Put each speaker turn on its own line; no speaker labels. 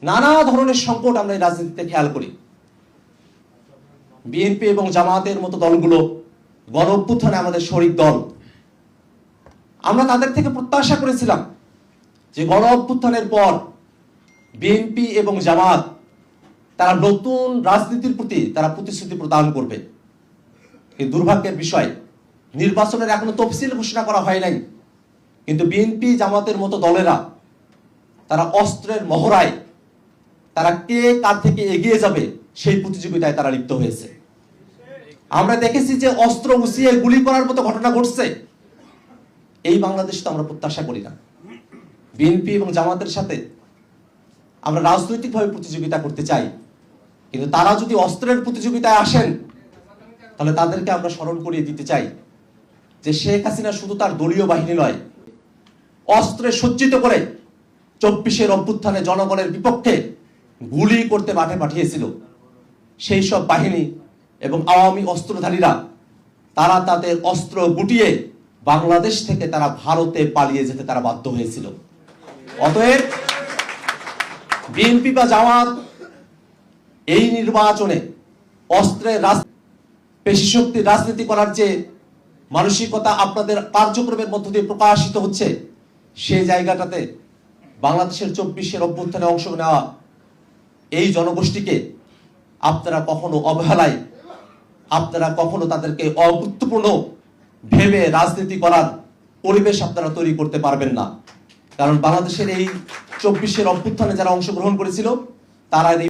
নানা ধরনের সংকট আমরা এই রাজনীতিতে খেয়াল করি। বিএনপি এবং জামায়াতের মতো দলগুলো গণ অভ্যুত্থানে আমাদের শরিক দল। আমরা তাদের থেকে প্রত্যাশা করেছিলাম যে গণ অভ্যুত্থানের পর বিএনপি এবং জামায়াত তারা নতুন রাজনীতির প্রতি তারা প্রতিশ্রুতি প্রদান করবে। কিন্তু দুর্ভাগ্যের বিষয়, নির্বাচনের এখনো তফসিল ঘোষণা করা হয় নাই, কিন্তু বিএনপি জামাতের মতো দলেরা তারা অস্ত্রের মহড়ায় তারা কে কার থেকে এগিয়ে যাবে সেই প্রতিযোগিতায় তারা লিপ্ত হয়েছে। আমরা দেখেছি যে অস্ত্র উঁচিয়ে গুলি করার মতো ঘটনা ঘটছে। এই বাংলাদেশ তো আমরা প্রত্যাশা করি না। বিএনপি এবং জামাতের সাথে আমরা রাজনৈতিকভাবে প্রতিযোগিতা করতে চাই, কিন্তু তারা যদি অস্ত্রের প্রতিযোগিতায় আসেন তাহলে তাদেরকে আমরা স্মরণ করিয়ে দিতে চাই যে শেখ হাসিনা শুধু তার দলীয় বাহিনী নয়, অস্ত্রে সজ্জিত করে 24-এর অভ্যুত্থানে জনগণের বিপক্ষে গুলি করতে মাঠে পাঠিয়েছিল। সেই সব বাহিনী এবং আওয়ামী অস্ত্রধারীরা তারা তাদের অস্ত্র গুটিয়ে বাংলাদেশ থেকে তারা ভারতে পালিয়ে যেতে তারা বাধ্য হয়েছিল। অতএব বিএনপি বা জামাত এই নির্বাচনে অস্ত্রের পেশিশক্তির রাজনীতি করার যে মানসিকতা আপনাদের কার্যক্রমের মধ্য দিয়ে প্রকাশিত হচ্ছে, সেই জায়গাটাতে বাংলাদেশের 24-এর অভ্যুত্থানে অংশ নেওয়া এই জনগোষ্ঠীকে আপনারা কখনো অবহেলায়, আপনারা কখনো তাদেরকে অগুরুত্বপূর্ণ ভেবে রাজনীতি করার পরিবেশ আপনারা তৈরি করতে পারবেন না। কারণ বাংলাদেশের এই 24-এর অভ্যুত্থানে যারা অংশগ্রহণ করেছিল তারা